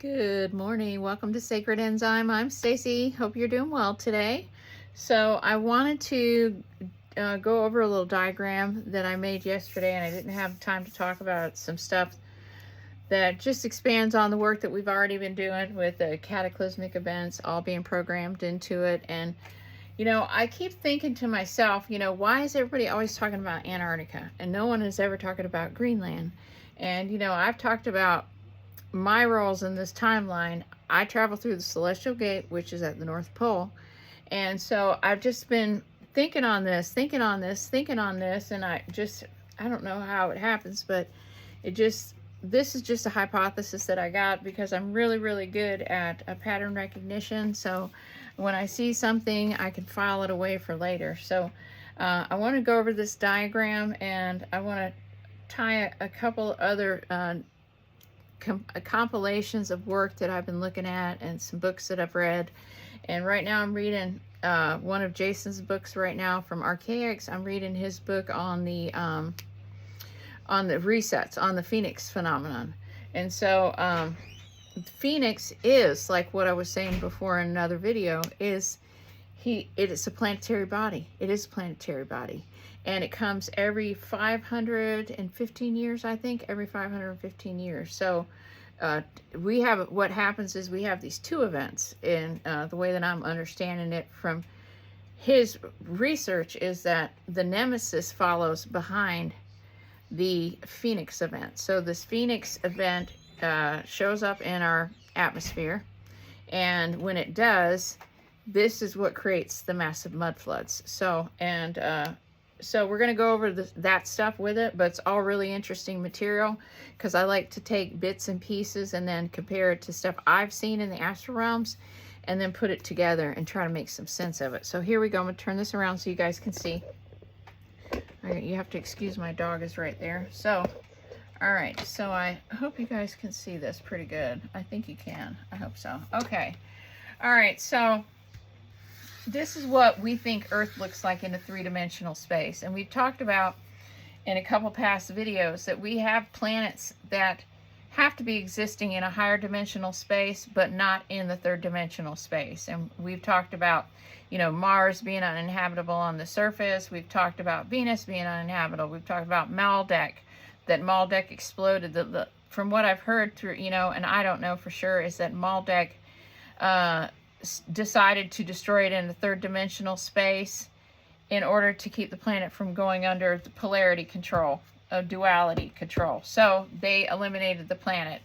Good morning. Welcome to Sacred Enzyme. I'm Stacy. Hope you're doing well today. So I wanted to go over a little diagram that I made yesterday, and I didn't have time to talk about some stuff that just expands on the work that we've already been doing with the cataclysmic events all being programmed into it. And I keep thinking to myself, why is everybody always talking about Antarctica and no one is ever talking about Greenland? And I've talked about my roles in this timeline. I travel through the celestial gate, which is at the North Pole, and so I've just been thinking on this, and I don't know how it happens, but this is just a hypothesis that I got because I'm really good at a pattern recognition. So when I see something, I can file it away for later. So I want to go over this diagram, and I want to tie a couple other compilations of work that I've been looking at and some books that I've read. And right now I'm reading one of Jason's books right now from ARCHAIX. I'm reading his book on the resets, on the Phoenix phenomenon. And so Phoenix is, like what I was saying before in another video, it is a planetary body. It is a planetary body. And it comes every 515 years, I think, every 515 years. So what happens is we have these two events. And the way that I'm understanding it from his research is that the Nemesis follows behind the Phoenix event. So this Phoenix event shows up in our atmosphere. And when it does, this is what creates the massive mud floods. So we're going to go over that stuff with it, but it's all really interesting material because I like to take bits and pieces and then compare it to stuff I've seen in the astral realms and then put it together and try to make some sense of it. So here we go. I'm going to turn this around so you guys can see. All right, you have to excuse my dog is right there. So, all right, so I hope you guys can see this pretty good. I think you can. I hope so. Okay. All right, so this is what we think Earth looks like in a three-dimensional space. And we've talked about in a couple past videos that we have planets that have to be existing in a higher dimensional space, but not in the third dimensional space. And we've talked about, Mars being uninhabitable on the surface. We've talked about Venus being uninhabitable. We've talked about Maldek, that Maldek exploded. From what I've heard through, and I don't know for sure, is that Maldek decided to destroy it in the third dimensional space in order to keep the planet from going under the polarity control, duality control. So they eliminated the planet.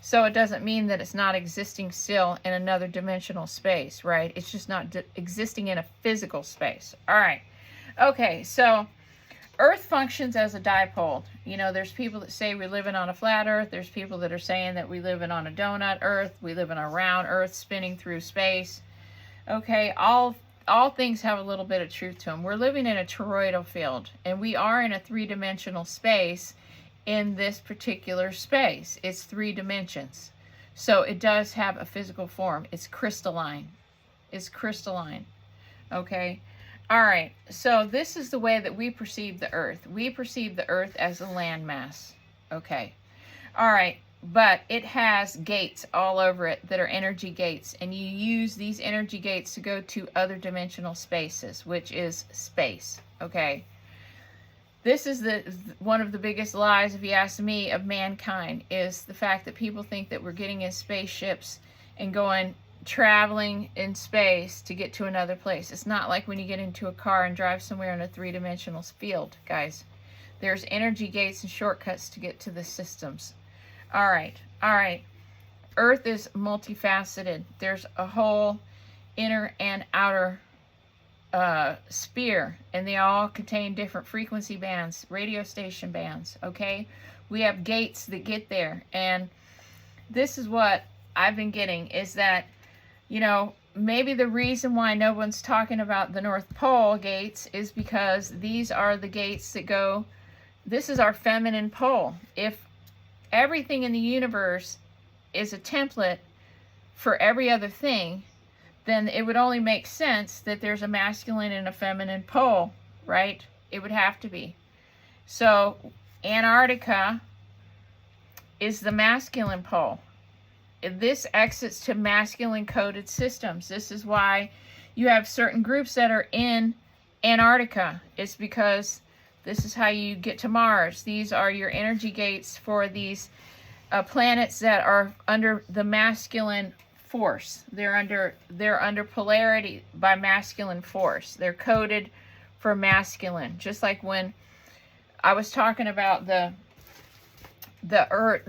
So it doesn't mean that it's not existing still in another dimensional space, right? It's just not existing in a physical space. All right. Okay, so Earth functions as a dipole. There's people that say we're living on a flat Earth. There's people that are saying that we live on a donut Earth. We live in a round Earth spinning through space. Okay, all things have a little bit of truth to them. We're living in a toroidal field, and we are in a three-dimensional space in this particular space. It's 3 dimensions. So it does have a physical form. It's crystalline. It's crystalline. Okay. All right, so this is the way that we perceive the Earth. We perceive the Earth as a landmass. Okay. All right, but it has gates all over it that are energy gates, and you use these energy gates to go to other dimensional spaces, which is space. Okay. This is one of the biggest lies, if you ask me, of mankind, is the fact that people think that we're getting in spaceships and traveling in space to get to another place. It's not like when you get into a car and drive somewhere in a three-dimensional field, guys. There's energy gates and shortcuts to get to the systems. All right. Earth is multifaceted. There's a whole inner and outer sphere, and they all contain different frequency bands, radio station bands. Okay, we have gates that get there, and this is what I've been getting is that maybe the reason why no one's talking about the North Pole gates is because these are the gates that go, this is our feminine pole. If everything in the universe is a template for every other thing, then it would only make sense that there's a masculine and a feminine pole, right? It would have to be. So Antarctica is the masculine pole. this exits to masculine coded systems. This is why you have certain groups that are in Antarctica. It's because this is how you get to Mars. These are your energy gates for these planets that are under the masculine force. They're under polarity by masculine force. They're coded for masculine. Just like when I was talking about the earth,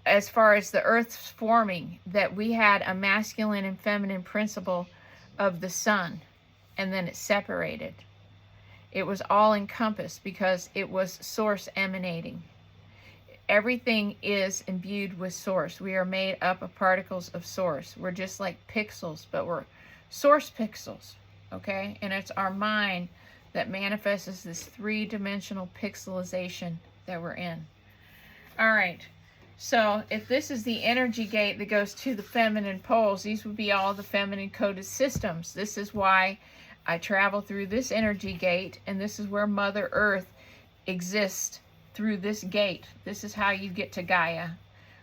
as far as the earth's forming, that we had a masculine and feminine principle of the sun, and then it separated. It was all encompassed because it was source emanating. Everything is imbued with source. We are made up of particles of source. We're just like pixels, but we're source pixels, okay? And it's our mind that manifests as this three-dimensional pixelization that we're in. All right, so if this is the energy gate that goes to the feminine poles, these would be all the feminine coded systems. This is why I travel through this energy gate, and this is where Mother Earth exists, through this gate. This is how you get to Gaia,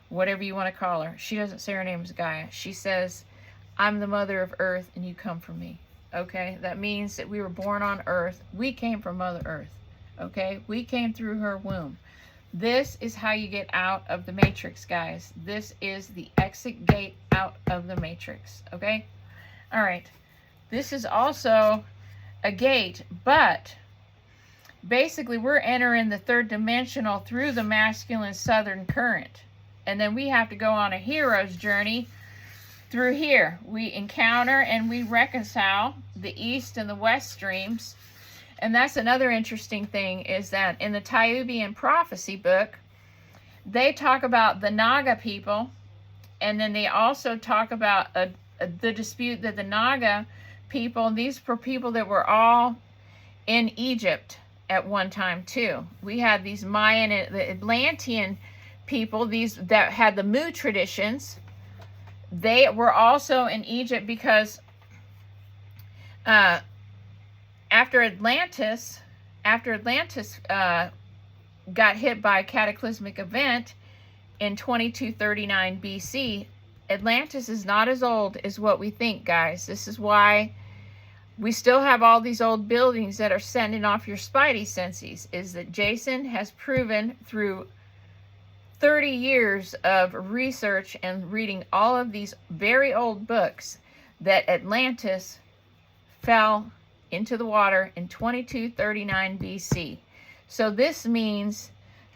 whatever you want to call her. She doesn't say her name is Gaia. She says, I'm the mother of Earth and you come from me. Okay, that means that we were born on Earth. We came from Mother Earth. Okay, we came through her womb. This is how you get out of the matrix, guys. This is the exit gate out of the matrix. Okay, all right. This is also a gate, but basically we're entering the third dimensional through the masculine southern current, and then we have to go on a hero's journey through here. We encounter and we reconcile the east and the west streams. And that's another interesting thing, is that in the Thiaoouba prophecy book, they talk about the Naga people, and then they also talk about the dispute that the Naga people, these were people that were all in Egypt at one time too. We had these Mayan, the Atlantean people, these that had the Mu traditions. They were also in Egypt because after Atlantis got hit by a cataclysmic event in 2239 BC, Atlantis is not as old as what we think, guys. This is why we still have all these old buildings that are sending off your spidey senses, is that Jason has proven through 30 years of research and reading all of these very old books that Atlantis fell into the water in 2239 BC. So this means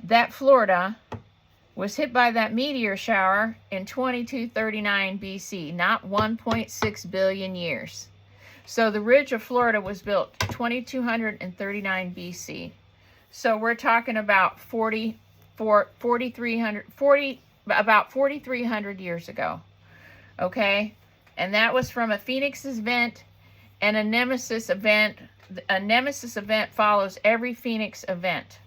that Florida was hit by that meteor shower in 2239 BC, not 1.6 billion years. So the ridge of Florida was built 2239 BC. So we're talking about 4,300 years ago. Okay? And that was from a Phoenix event and a Nemesis event. A Nemesis event follows every Phoenix event.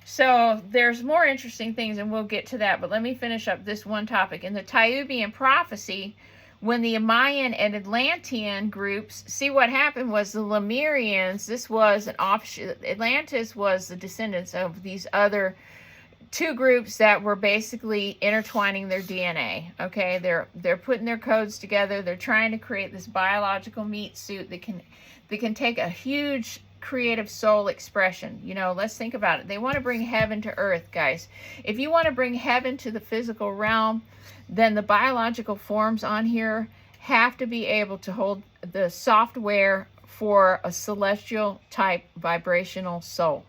So there's more interesting things, and we'll get to that, but let me finish up this one topic. In the Thiaoouba prophecy, when the Mayan and Atlantean groups, see what happened was the Lemurians, this was an offshoot, Atlantis was the descendants of these other two groups that were basically intertwining their DNA. Okay, they're putting their codes together. They're trying to create this biological meat suit that can take a huge creative soul expression. You know, let's think about it. They want to bring heaven to earth, guys. If you want to bring heaven to the physical realm, then the biological forms on here have to be able to hold the software for a celestial type vibrational soul.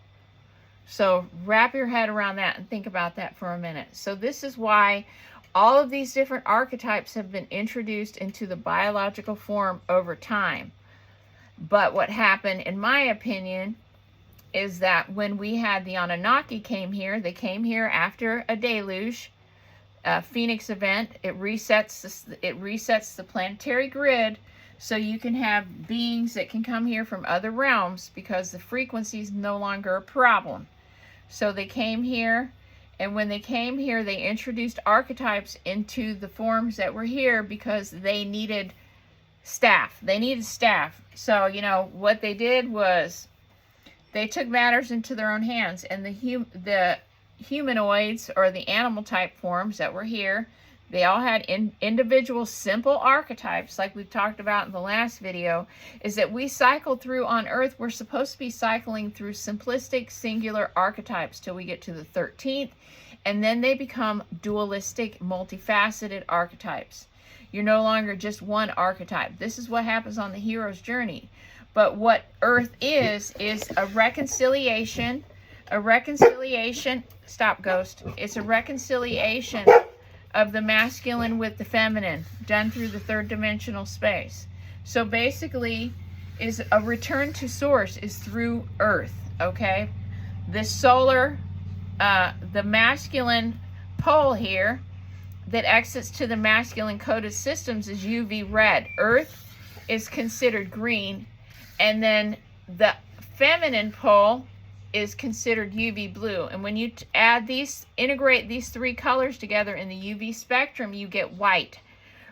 So wrap your head around that and think about that for a minute. So this is why all of these different archetypes have been introduced into the biological form over time. But what happened, in my opinion, is that when we had the Anunnaki came here, they came here after a deluge, a Phoenix event. It resets the planetary grid, so you can have beings that can come here from other realms because the frequency is no longer a problem. So they came here, and when they came here, they introduced archetypes into the forms that were here because they needed staff. They needed staff. So, you know, what they did was they took matters into their own hands, and the humanoids or the animal type forms that were here, They all had individual simple archetypes, like we've talked about in the last video, is that we cycle through on Earth. We're supposed to be cycling through simplistic, singular archetypes till we get to the 13th, and then they become dualistic, multifaceted archetypes. You're no longer just one archetype. This is what happens on the hero's journey. But what Earth is a reconciliation, stop ghost, it's a reconciliation of the masculine with the feminine, done through the third dimensional space. So basically, is a return to source is through Earth, okay? The solar, the masculine pole here that exits to the masculine coded systems is UV red. Earth is considered green, and then the feminine pole is considered UV blue. And when you add these, integrate these three colors together in the UV spectrum, you get white.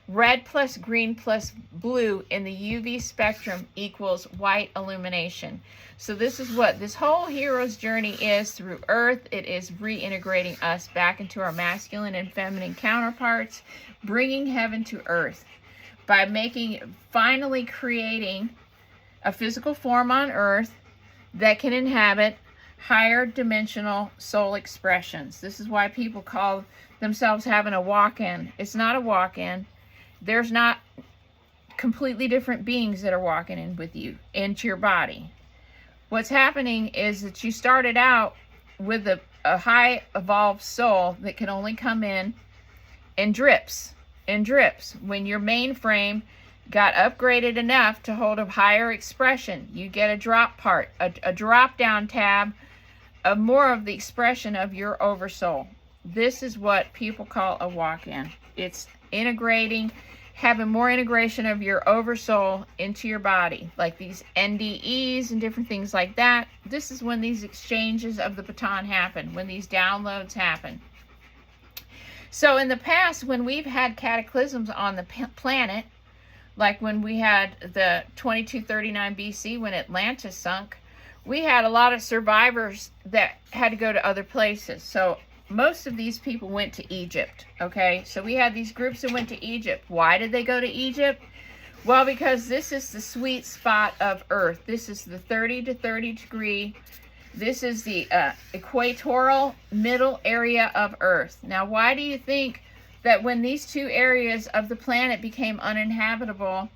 Red plus green plus blue in the UV spectrum equals white illumination. So this is what this whole hero's journey is through Earth. It is reintegrating us back into our masculine and feminine counterparts, bringing heaven to Earth by finally creating a physical form on Earth that can inhabit higher dimensional soul expressions. This is why people call themselves having a walk-in. It's not a walk-in. There's not completely different beings that are walking in with you into your body. What's happening is that you started out with a high evolved soul that can only come in drips. When your mainframe got upgraded enough to hold a higher expression, you get a drop part, a drop down tab of more of the expression of your oversoul. This is what people call a walk-in. It's integrating, having more integration of your oversoul into your body, like these NDEs and different things like that. This is when these exchanges of the baton happen, when these downloads happen. So in the past, when we've had cataclysms on the planet, like when we had the 2239 BC, when Atlantis sunk, we had a lot of survivors that had to go to other places. So most of these people went to Egypt, okay? So we had these groups that went to Egypt. Why did they go to Egypt? Well, because this is the sweet spot of Earth. This is the 30 to 30 degree. This is the equatorial middle area of Earth. Now, why do you think that when these two areas of the planet became uninhabitable,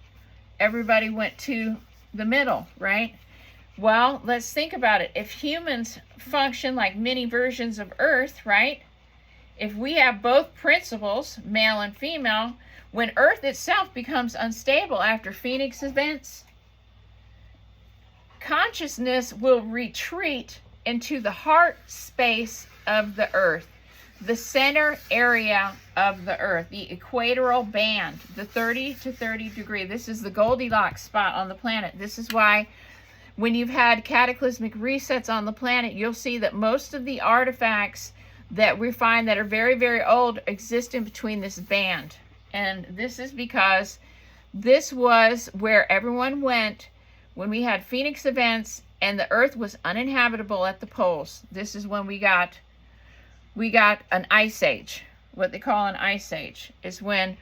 everybody went to the middle, right? Well, let's think about it. If humans function like mini versions of Earth, right? If we have both principles, male and female, when Earth itself becomes unstable after Phoenix events, consciousness will retreat into the heart space of the Earth, the center area of the Earth, the equatorial band, the 30 to 30 degree. This is the Goldilocks spot on the planet. This is why when you've had cataclysmic resets on the planet, you'll see that most of the artifacts that we find that are very, very old exist in between this band. And this is because this was where everyone went when we had Phoenix events and the Earth was uninhabitable at the poles. This is when we got an ice age. What they call an ice age is when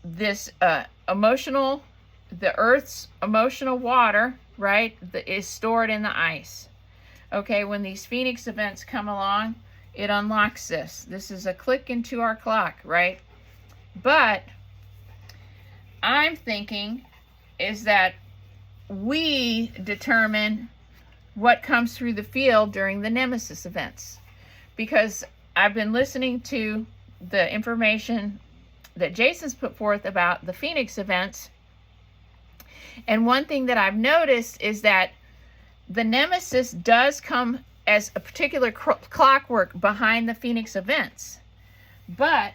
this the Earth's emotional water, right, is stored in the ice. Okay, when these Phoenix events come along, it unlocks this. This is a click into our clock, right? But I'm thinking is that we determine what comes through the field during the Nemesis events. Because I've been listening to the information that Jason's put forth about the Phoenix events. And one thing that I've noticed is that the Nemesis does come as a particular clockwork behind the Phoenix events. But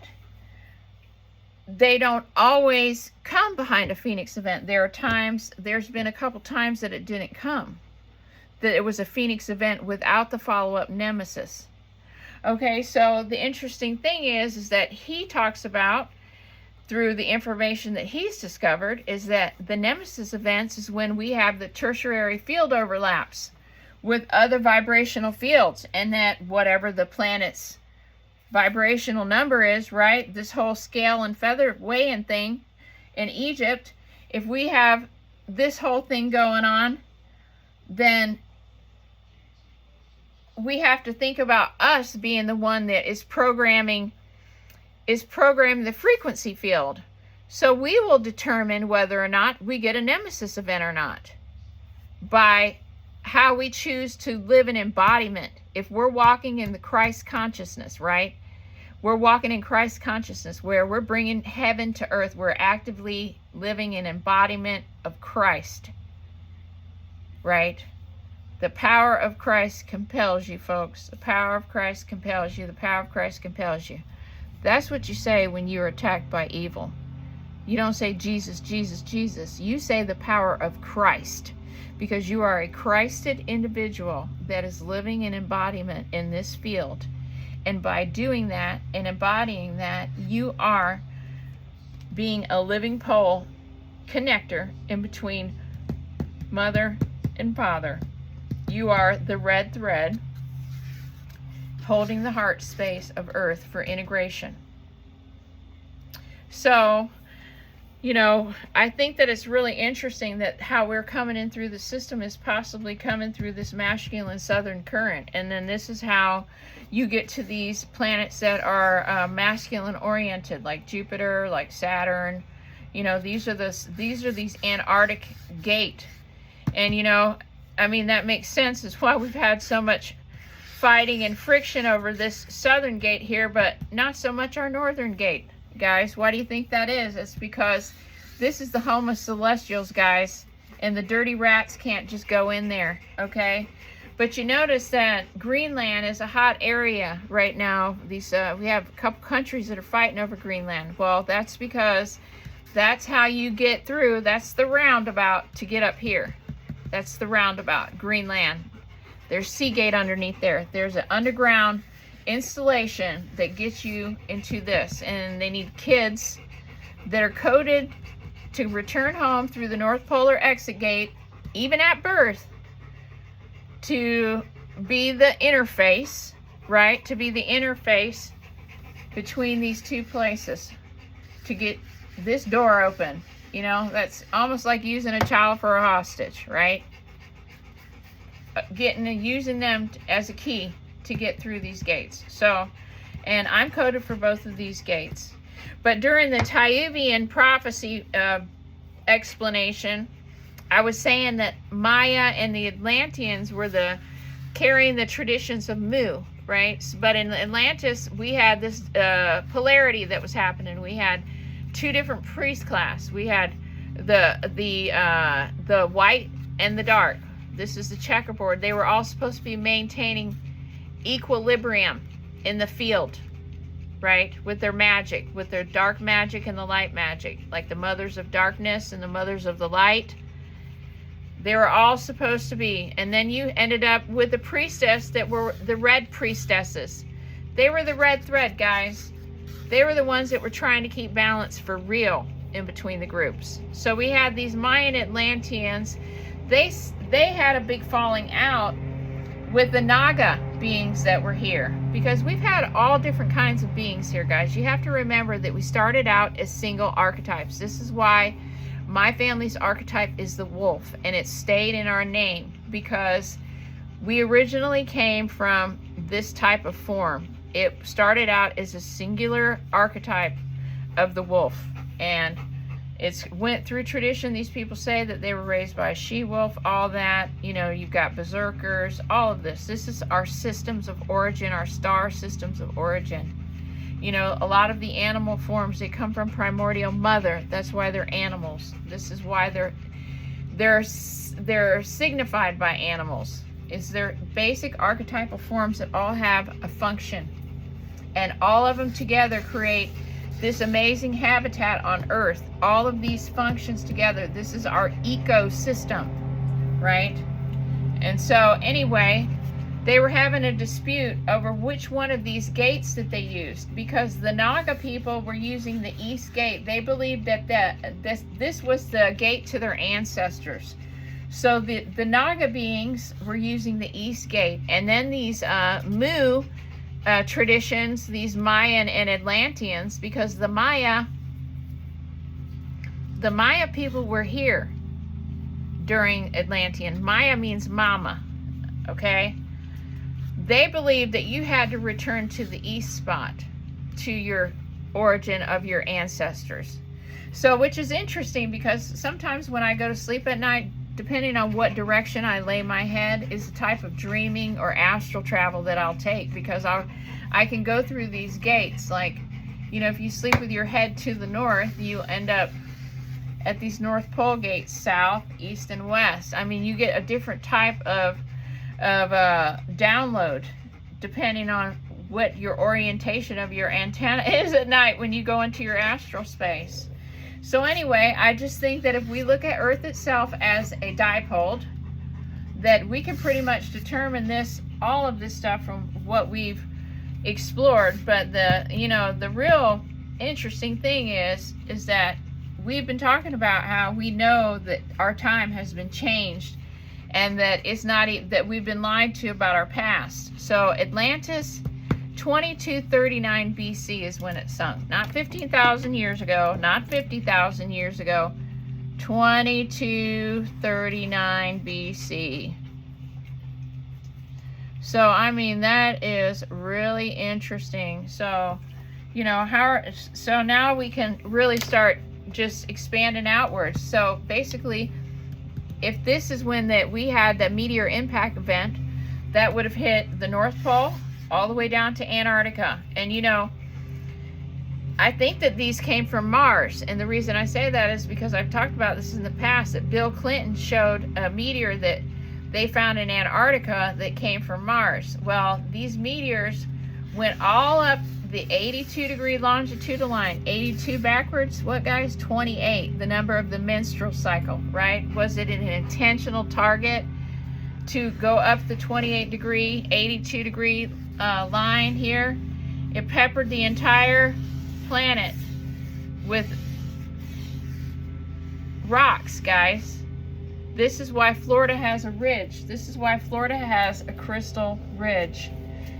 they don't always come behind a Phoenix event. There's been a couple times that it didn't come. That it was a Phoenix event without the follow-up Nemesis. Okay, so the interesting thing is that he talks about, through the information that he's discovered, is that the Nemesis events is when we have the tertiary field overlaps with other vibrational fields, and that whatever the planet's vibrational number is, right? This whole scale and feather weighing thing in Egypt, if we have this whole thing going on, then we have to think about us being the one that is programming the frequency field. So we will determine whether or not we get a nemesis event or not by how we choose to live in embodiment. If we're walking in the Christ consciousness, right? We're walking in Christ consciousness where we're bringing heaven to earth. We're actively living in embodiment of Christ, right? The power of Christ compels you, folks. The power of Christ compels you. The power of Christ compels you. That's what you say when you're attacked by evil. You don't say Jesus, Jesus, Jesus. You say the power of Christ, because you are a Christed individual that is living in embodiment in this field. And by doing that and embodying that, you are being a living pole connector in between mother and father. You are the red thread holding the heart space of earth for integration. So, you know, I think that it's really interesting that how we're coming in through the system is possibly coming through this masculine southern current. And then this is how you get to these planets that are masculine oriented, like Jupiter, like Saturn. You know, these are these Antarctic gate. And, you know, I mean, that makes sense. It's why we've had so much fighting and friction over this southern gate here, but not so much our northern gate, guys. Why do you think that is? It's because this is the home of celestials, guys, and the dirty rats can't just go in there, okay? But you notice that Greenland is a hot area right now. These we have a couple countries that are fighting over Greenland. Well, that's because that's how you get through. That's the roundabout to get up here. That's the roundabout, Greenland. There's Seagate underneath there. There's an underground installation that gets you into this. And they need kids that are coded to return home through the North Polar exit gate, even at birth, to be the interface, right? To be the interface between these two places, to get this door open. You know, that's almost like using a child for a hostage, right? Using them as a key to get through these gates. So, and I'm coded for both of these gates. But during the Thiaoubian prophecy explanation, I was saying that Maya and the Atlanteans were carrying the traditions of Mu, right? But in Atlantis, we had this polarity that was happening. We had two different priest class. We had the white and the dark. This is the checkerboard. They were all supposed to be maintaining equilibrium in the field, right? With their magic, with their dark magic and the light magic, like the mothers of darkness and the mothers of the light. They were all supposed to be. And then you ended up with the priestess that were the red priestesses. They were the red thread, guys. They were the ones that were trying to keep balance for real in between the groups. So we had these Mayan Atlanteans. They had a big falling out with the Naga beings that were here, because we've had all different kinds of beings here, guys. You have to remember that we started out as single archetypes. This is why my family's archetype is the wolf, and it stayed in our name because we originally came from this type of form. It started out as a singular archetype of the wolf, and it's went through tradition. These people say that they were raised by a she-wolf, all that. You know, you've got berserkers, all of this. This is our systems of origin, our star systems of origin. You know, a lot of the animal forms, they come from primordial mother. That's why they're animals. This is why they're signified by animals. It's their basic archetypal forms that all have a function. And all of them together create this amazing habitat on Earth. All of these functions together. This is our ecosystem, right? And so anyway, they were having a dispute over which one of these gates that they used, because the Naga people were using the East Gate. They believed that this was the gate to their ancestors. So the Naga beings were using the East Gate, and then these Mu traditions, these Mayan and Atlanteans, because the Maya people were here during Atlantean. Maya means mama, okay? They believed that you had to return to the east spot, to your origin of your ancestors. So, which is interesting, because sometimes when I go to sleep at night, depending on what direction I lay my head, is the type of dreaming or astral travel that I'll take, because I can go through these gates. Like, you know, if you sleep with your head to the north, you end up at these North Pole gates, south, east, and west. I mean, you get a different type of download depending on what your orientation of your antenna is at night when you go into your astral space. So anyway, I just think that if we look at Earth itself as a dipole, that we can pretty much determine this, all of this stuff from what we've explored. But the real interesting thing is that we've been talking about how we know that our time has been changed, and that it's not that we've been lied to about our past. So Atlantis, 2239 BC is when it sunk. Not 15,000 years ago, not 50,000 years ago. 2239 BC. So, I mean, that is really interesting. So, you know, so now we can really start just expanding outwards. So, basically, if this is when we had that meteor impact event, that would have hit the North Pole, all the way down to Antarctica. And you know, I think that these came from Mars, and the reason I say that is because I've talked about this in the past, that Bill Clinton showed a meteor that they found in Antarctica that came from Mars. Well, these meteors went all up the 82-degree longitudinal line. 82 backwards, what guys? 28, the number of the menstrual cycle, right? Was it an intentional target to go up the 28-degree, 82-degree line here? It peppered the entire planet with rocks, guys. This is why Florida has a ridge. This is why Florida has a crystal ridge.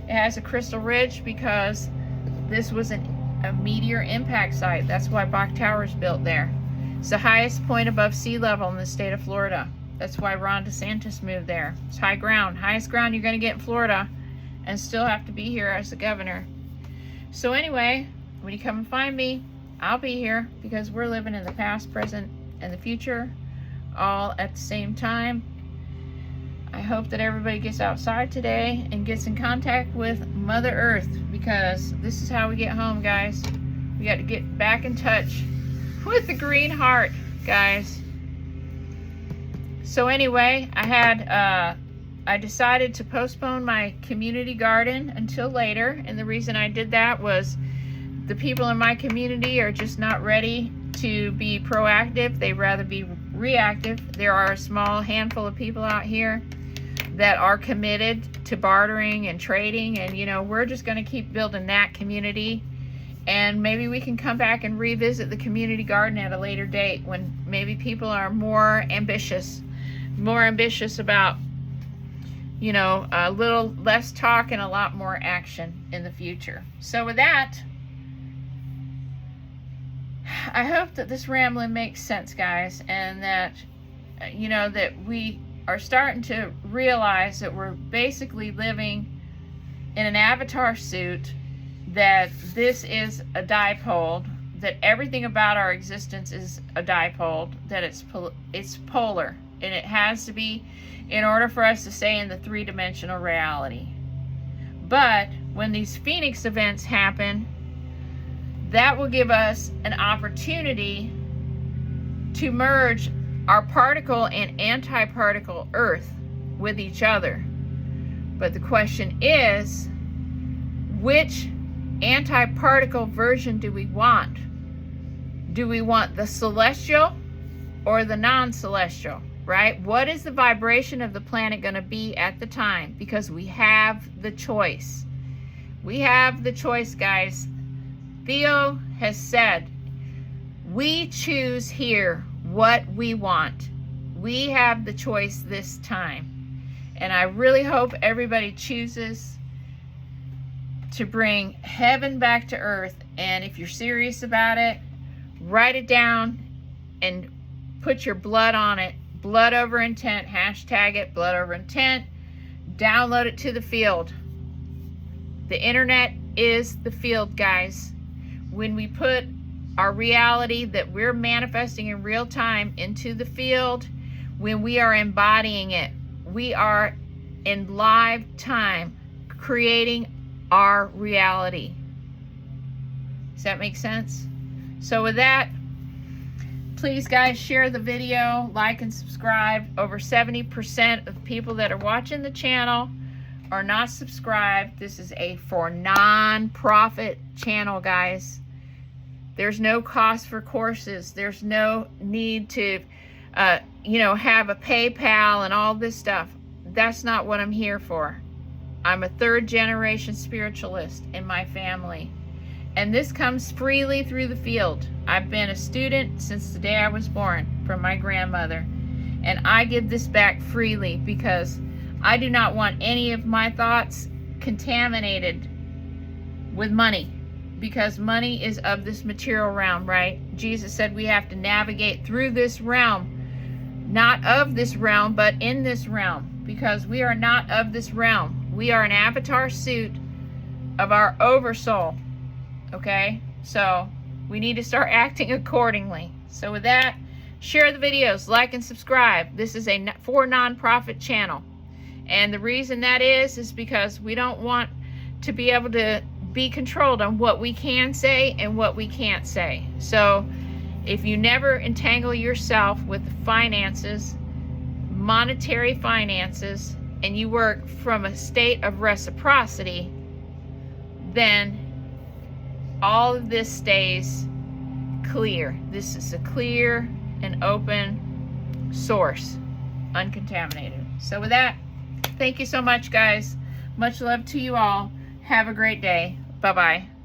It has a crystal ridge because this was a meteor impact site. That's why Bach Tower is built there. It's the highest point above sea level in the state of Florida. That's why Ron DeSantis moved there. It's high ground. Highest ground you're going to get in Florida, and still have to be here as the governor. So anyway, when you come and find me, I'll be here, because we're living in the past, present, and the future all at the same time. I hope that everybody gets outside today and gets in contact with Mother Earth, because this is how we get home, guys. We got to get back in touch with the green heart, guys. So anyway, I decided to postpone my community garden until later, and the reason I did that was the people in my community are just not ready to be proactive. They'd rather be reactive. There are a small handful of people out here that are committed to bartering and trading, and you know, we're just going to keep building that community, and maybe we can come back and revisit the community garden at a later date when maybe people are more ambitious about, you know, a little less talk and a lot more action in the future. So with that, I hope that this rambling makes sense, guys, and that, you know, that we are starting to realize that we're basically living in an avatar suit, that this is a dipole, that everything about our existence is a dipole, that it's polar, and it has to be in order for us to stay in the three-dimensional reality. But when these Phoenix events happen, that will give us an opportunity to merge our particle and antiparticle Earth with each other. But the question is, which antiparticle version do we want? Do we want the celestial or the non-celestial, right? What is the vibration of the planet going to be at the time? Because we have the choice. We have the choice, guys. Theo has said, we choose here what we want. We have the choice this time. And I really hope everybody chooses to bring heaven back to earth. And if you're serious about it, write it down and put your blood on it. Blood over intent. Hashtag it, blood over intent. Download it to the field. The internet is the field, guys. When we put our reality that we're manifesting in real time into the field, when we are embodying it, we are in live time creating our reality. Does that make sense? So with that, please guys, share the video, like and subscribe. Over 70% of people that are watching the channel are not subscribed. This is a for non-profit channel, guys. There's no cost for courses. There's no need to have a PayPal and all this stuff. That's not what I'm here for. I'm a third generation spiritualist in my family. And this comes freely through the field. I've been a student since the day I was born from my grandmother. And I give this back freely because I do not want any of my thoughts contaminated with money. Because money is of this material realm, right? Jesus said we have to navigate through this realm. Not of this realm, but in this realm. Because we are not of this realm. We are an avatar suit of our oversoul. Okay? So we need to start acting accordingly. So with that, share the videos, like and subscribe. This is a for non-profit channel. And the reason that is because we don't want to be able to be controlled on what we can say and what we can't say. So if you never entangle yourself with finances, monetary finances, and you work from a state of reciprocity, then all of this stays clear. This is a clear and open source, uncontaminated. So with that, thank you so much, guys. Much love to you all. Have a great day. Bye-bye.